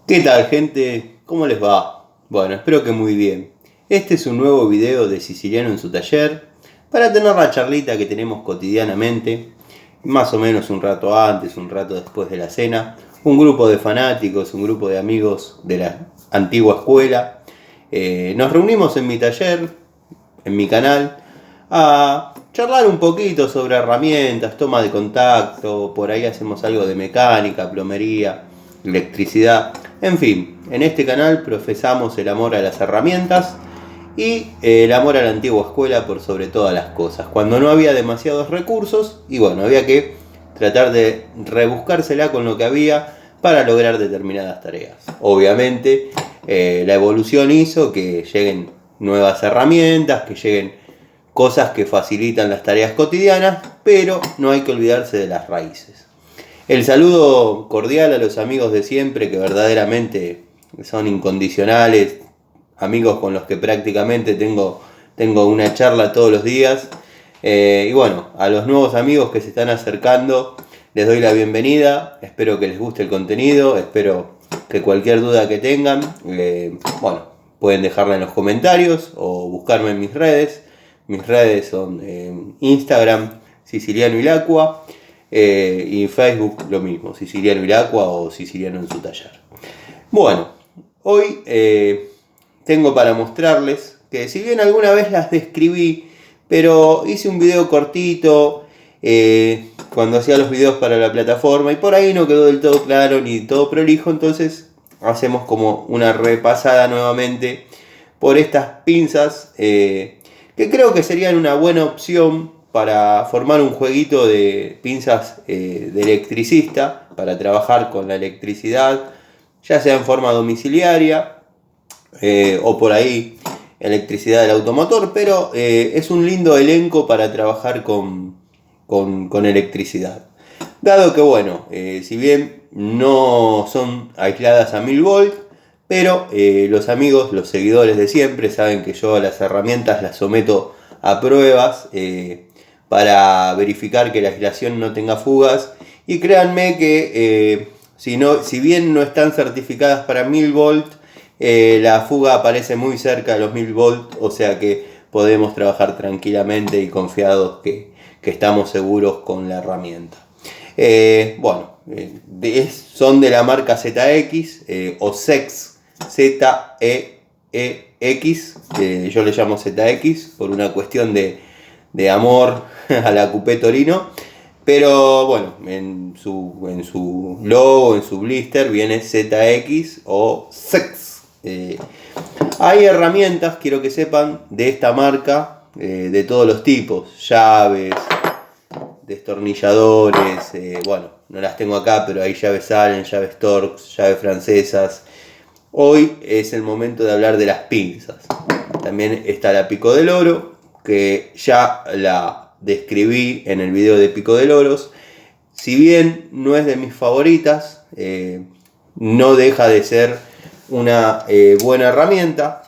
¿Qué tal, gente? ¿Cómo les va? Bueno, espero que muy bien. Este es un nuevo video de Siciliano en su taller para tener la charlita que tenemos cotidianamente, más o menos un rato antes, un rato después de la cena. Un grupo de fanáticos, un grupo de amigos de la antigua escuela. Nos reunimos en mi taller, en mi canal, a charlar un poquito sobre herramientas, toma de contacto, por ahí hacemos algo de mecánica, plomería, electricidad. En fin, en este canal profesamos el amor a las herramientas y el amor a la antigua escuela por sobre todas las cosas. Cuando no había demasiados recursos y bueno, había que tratar de rebuscársela con lo que había para lograr determinadas tareas. Obviamente la evolución hizo que lleguen nuevas herramientas, que lleguen cosas que facilitan las tareas cotidianas, pero no hay que olvidarse de las raíces. El saludo cordial a los amigos de siempre, que verdaderamente son incondicionales, amigos con los que prácticamente tengo una charla todos los días. Y bueno, a los nuevos amigos que se están acercando, les doy la bienvenida, espero que les guste el contenido, espero que cualquier duda que tengan, pueden dejarla en los comentarios o buscarme en mis redes. Mis redes son Instagram, Siciliano Ilacqua, y Facebook lo mismo, Siciliano Ilacqua o Siciliano en su taller. Bueno, hoy tengo para mostrarles que si bien alguna vez las describí, pero hice un video cortito cuando hacía los videos para la plataforma y por ahí no quedó del todo claro ni todo prolijo, entonces hacemos como una repasada nuevamente por estas pinzas que creo que serían una buena opción para formar un jueguito de pinzas de electricista, para trabajar con la electricidad, ya sea en forma domiciliaria o por ahí electricidad del automotor, pero es un lindo elenco para trabajar con electricidad. Dado que bueno, si bien no son aisladas a 1000 volts, pero los amigos, los seguidores de siempre saben que yo a las herramientas las someto a pruebas para verificar que la aislación no tenga fugas, y créanme que si bien no están certificadas para 1000 volts, la fuga aparece muy cerca de los 1000 volts, o sea que podemos trabajar tranquilamente y confiados que estamos seguros con la herramienta. Son de la marca ZX o ZEX, ZEEX, yo le llamo ZX por una cuestión de amor a la Coupé Torino, pero bueno, en su logo, en su blister viene ZX o ZEX. Hay herramientas, quiero que sepan, de esta marca, de todos los tipos, llaves, destornilladores, no las tengo acá, pero hay llaves Allen, llaves Torx, llaves francesas. Hoy es el momento de hablar de las pinzas. También está la Pico del Oro, que ya la describí en el video de Pico del Oros. Si bien no es de mis favoritas, no deja de ser una buena herramienta.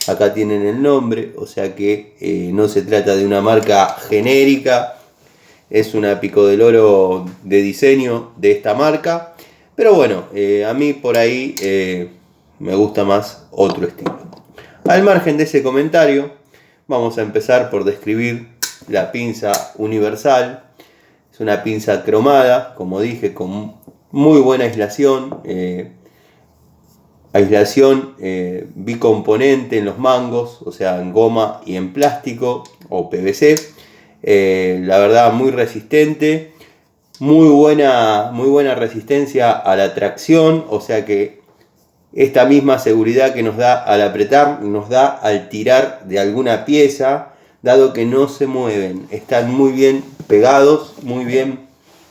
Acá tienen el nombre, o sea que no se trata de una marca genérica, es una Pico del Oro de diseño de esta marca, pero bueno, a mí por ahí me gusta más otro estilo. Al margen de ese comentario, vamos a empezar por describir la pinza universal. Es una pinza cromada, como dije, con muy buena aislación. Aislación bicomponente en los mangos, o sea, en goma y en plástico o PVC. La verdad, muy resistente, muy buena resistencia a la tracción, o sea que esta misma seguridad que nos da al apretar, nos da al tirar de alguna pieza, dado que no se mueven, están muy bien pegados, muy bien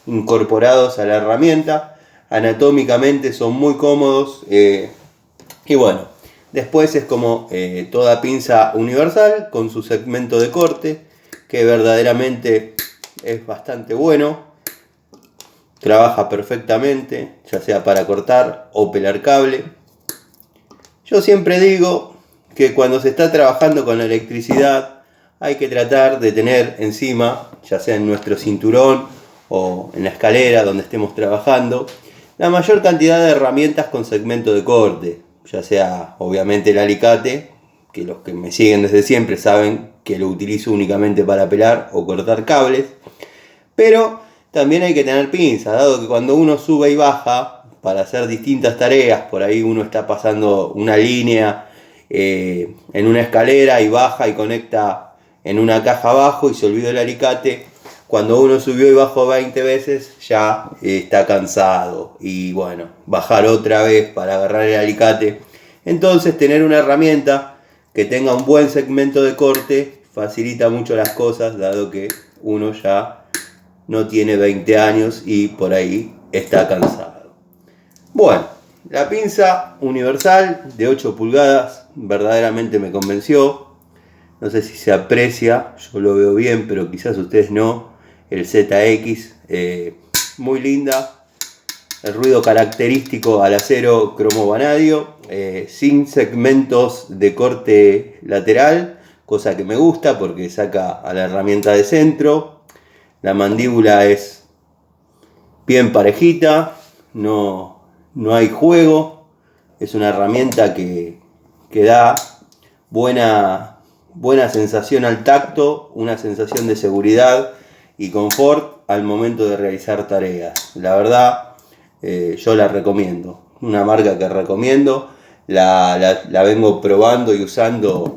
incorporados a la herramienta, anatómicamente son muy cómodos. Y bueno, después es como toda pinza universal con su segmento de corte, que verdaderamente es bastante bueno. Trabaja perfectamente, ya sea para cortar o pelar cable. Yo siempre digo que cuando se está trabajando con la electricidad hay que tratar de tener encima, ya sea en nuestro cinturón o en la escalera donde estemos trabajando, la mayor cantidad de herramientas con segmento de corte, ya sea obviamente el alicate, que los que me siguen desde siempre saben que lo utilizo únicamente para pelar o cortar cables, pero también hay que tener pinzas, dado que cuando uno sube y baja para hacer distintas tareas, por ahí uno está pasando una línea en una escalera y baja y conecta en una caja abajo y se olvidó el alicate. Cuando uno subió y bajó 20 veces ya está cansado, y bueno, bajar otra vez para agarrar el alicate. Entonces tener una herramienta que tenga un buen segmento de corte facilita mucho las cosas, dado que uno ya no tiene 20 años y por ahí está cansado. Bueno, la pinza universal de 8 pulgadas verdaderamente me convenció. No sé si se aprecia, yo lo veo bien, pero quizás ustedes no. El ZX, muy linda. El ruido característico al acero cromo vanadio, sin segmentos de corte lateral, cosa que me gusta porque saca a la herramienta de centro. La mandíbula es bien parejita, no hay juego. Es una herramienta que da buena sensación al tacto, una sensación de seguridad y confort al momento de realizar tareas. La verdad, yo la recomiendo, una marca que recomiendo, la vengo probando y usando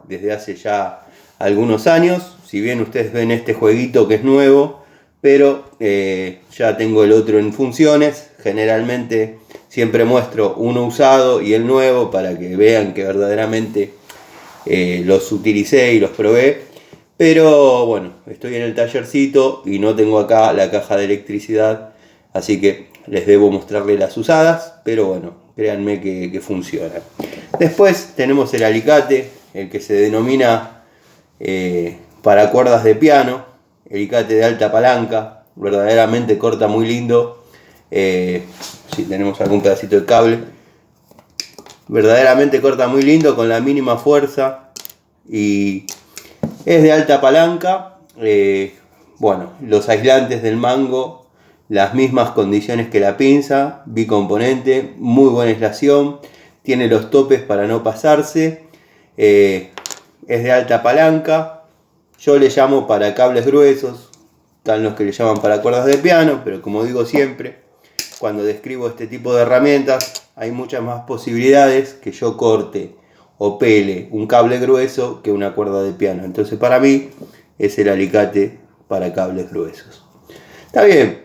desde hace ya algunos años. Si bien ustedes ven este jueguito que es nuevo, pero ya tengo el otro en funciones. Generalmente siempre muestro uno usado y el nuevo para que vean que verdaderamente los utilicé y los probé. Pero bueno, estoy en el tallercito y no tengo acá la caja de electricidad, así que les debo mostrarle las usadas, pero bueno, créanme que funciona. Después tenemos el alicate, el que se denomina para cuerdas de piano, alicate de alta palanca, verdaderamente corta muy lindo. Si tenemos algún pedacito de cable, verdaderamente corta muy lindo con la mínima fuerza y es de alta palanca. Bueno, los aislantes del mango, las mismas condiciones que la pinza, bicomponente, muy buena aislación, tiene los topes para no pasarse, es de alta palanca. Yo le llamo para cables gruesos, están los que le llaman para cuerdas de piano, pero como digo siempre, cuando describo este tipo de herramientas hay muchas más posibilidades que yo corte o pele un cable grueso que una cuerda de piano. Entonces para mí es el alicate para cables gruesos. Está bien,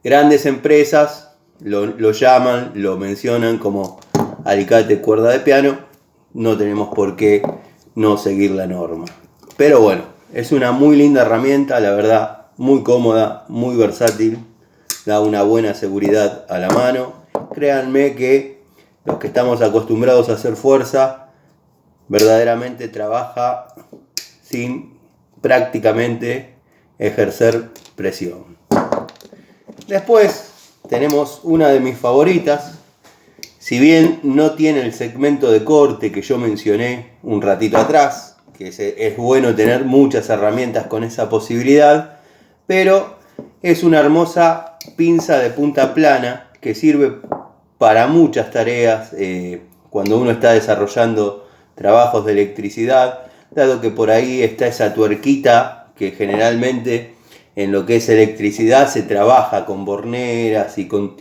grandes empresas lo llaman, lo mencionan como alicate cuerda de piano, no tenemos por qué no seguir la norma. Pero bueno, es una muy linda herramienta, la verdad, muy cómoda, muy versátil, da una buena seguridad a la mano. Créanme que los que estamos acostumbrados a hacer fuerza, verdaderamente trabaja sin prácticamente ejercer presión. Después tenemos una de mis favoritas. Si bien no tiene el segmento de corte que yo mencioné un ratito atrás, que es bueno tener muchas herramientas con esa posibilidad, pero es una hermosa pinza de punta plana que sirve para muchas tareas cuando uno está desarrollando trabajos de electricidad, dado que por ahí está esa tuerquita que generalmente en lo que es electricidad se trabaja con borneras y con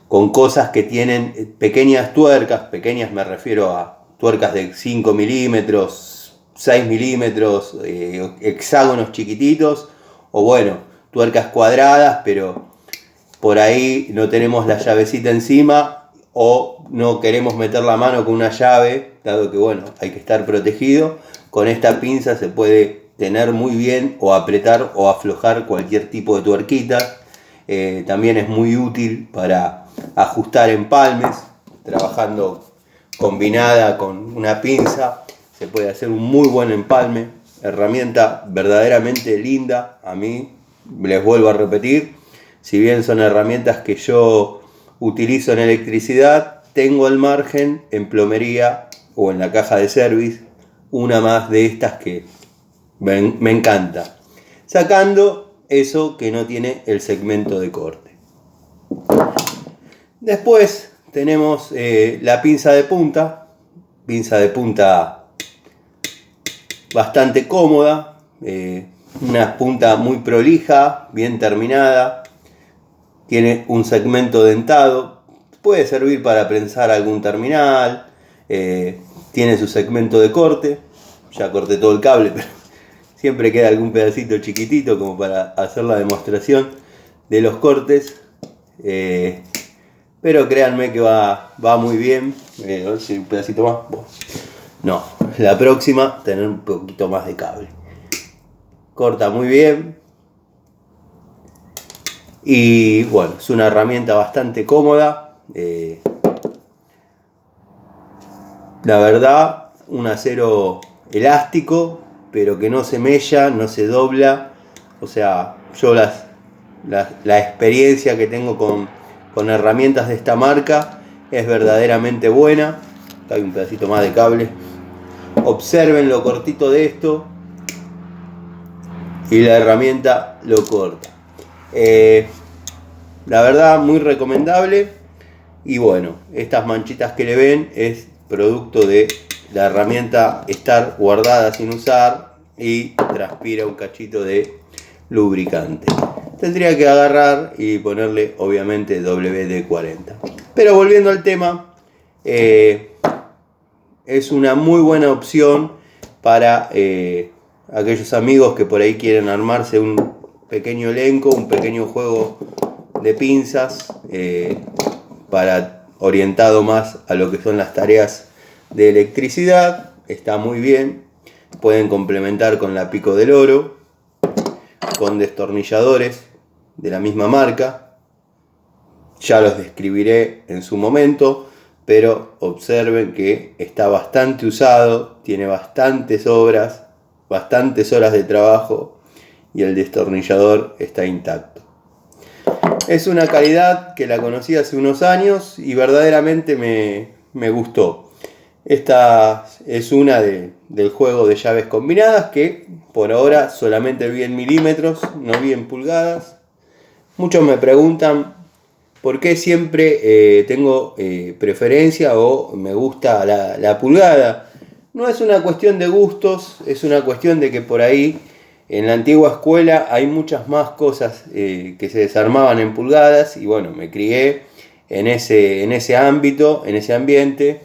cosas que tienen pequeñas tuercas. Pequeñas me refiero a tuercas de 5 milímetros, 6 milímetros, hexágonos chiquititos, o bueno, tuercas cuadradas, pero por ahí no tenemos la llavecita encima o no queremos meter la mano con una llave, dado que bueno, hay que estar protegido. Con esta pinza se puede tener muy bien o apretar o aflojar cualquier tipo de tuerquita. También es muy útil para ajustar empalmes, trabajando combinada con una pinza se puede hacer un muy buen empalme. Herramienta verdaderamente linda, a mí, les vuelvo a repetir, si bien son herramientas que yo utilizo en electricidad, tengo al margen en plomería o en la caja de service una más de estas que me encanta. Sacando eso que no tiene el segmento de corte. Después tenemos la pinza de punta bastante cómoda, una punta muy prolija, bien terminada, tiene un segmento dentado, puede servir para prensar algún terminal, tiene su segmento de corte, ya corté todo el cable, pero siempre queda algún pedacito chiquitito como para hacer la demostración de los cortes, pero créanme que va muy bien. A ver si un pedacito más. No, la próxima tener un poquito más de cable. Corta muy bien. Y bueno, es una herramienta bastante cómoda. La verdad, un acero elástico, pero que no se mella, no se dobla. O sea, yo la experiencia que tengo con herramientas de esta marca es verdaderamente buena. Acá hay un pedacito más de cable. Observen lo cortito de esto y la herramienta lo corta. La verdad, muy recomendable. Y bueno, estas manchitas que le ven es producto de la herramienta estar guardada sin usar y transpira un cachito de lubricante. Tendría que agarrar y ponerle obviamente WD-40. Pero volviendo al tema, es una muy buena opción para aquellos amigos que por ahí quieren armarse un pequeño elenco, un pequeño juego de pinzas orientado más a lo que son las tareas de electricidad. Está muy bien. Pueden complementar con la Pico del Oro, con destornilladores de la misma marca. Ya los describiré en su momento, pero observen que está bastante usado, tiene bastantes horas de trabajo y el destornillador está intacto. Es una calidad que la conocí hace unos años y verdaderamente me gustó. Esta es una del juego de llaves combinadas que por ahora solamente vi en milímetros, no vi en pulgadas. Muchos me preguntan por qué siempre tengo preferencia o me gusta la pulgada. No es una cuestión de gustos, es una cuestión de que por ahí en la antigua escuela hay muchas más cosas que se desarmaban en pulgadas y bueno, me crié en ese ámbito, en ese ambiente.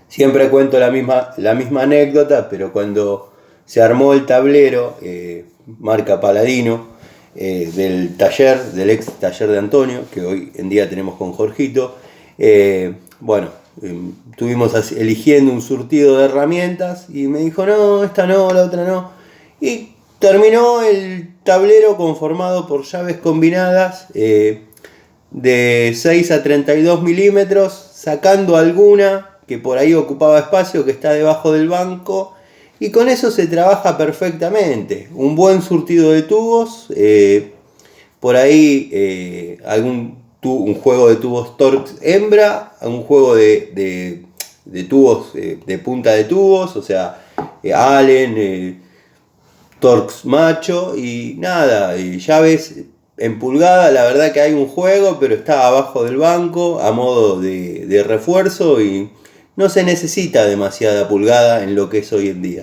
Siempre cuento la misma anécdota, pero cuando se armó el tablero, marca Paladino, del ex taller de Antonio, que hoy en día tenemos con Jorgito, estuvimos eligiendo un surtido de herramientas y me dijo, no, esta no, la otra no. Y terminó el tablero conformado por llaves combinadas de 6 a 32 milímetros, sacando alguna que por ahí ocupaba espacio, que está debajo del banco, y con eso se trabaja perfectamente. Un buen surtido de tubos, por ahí un juego de tubos Torx hembra, un juego de tubos de punta de tubos, o sea, Allen, Torx macho y nada, y llaves en pulgada. La verdad que hay un juego, pero está abajo del banco a modo de refuerzo y no se necesita demasiada pulgada en lo que es hoy en día.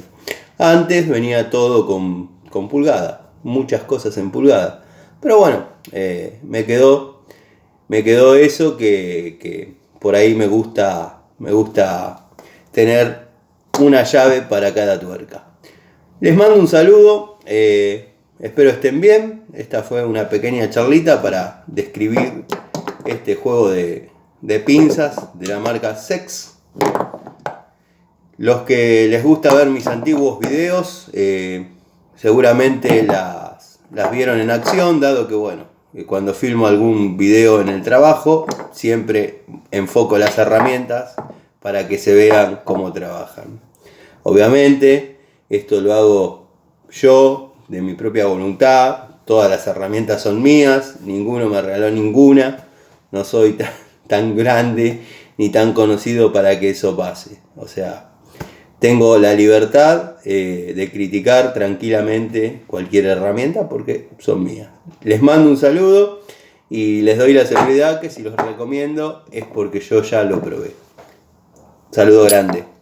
Antes venía todo con pulgada, muchas cosas en pulgada. Pero bueno, me quedó eso que por ahí me gusta tener una llave para cada tuerca. Les mando un saludo, espero estén bien. Esta fue una pequeña charlita para describir este juego de pinzas de la marca Sex. Los que les gusta ver mis antiguos videos seguramente las vieron en acción, dado que cuando filmo algún video en el trabajo siempre enfoco las herramientas para que se vean cómo trabajan. Obviamente esto lo hago yo de mi propia voluntad, todas las herramientas son mías, ninguno me regaló ninguna, no soy tan grande ni tan conocido para que eso pase. O sea, tengo la libertad de criticar tranquilamente cualquier herramienta porque son mías. Les mando un saludo y les doy la seguridad que si los recomiendo es porque yo ya lo probé. Saludo grande.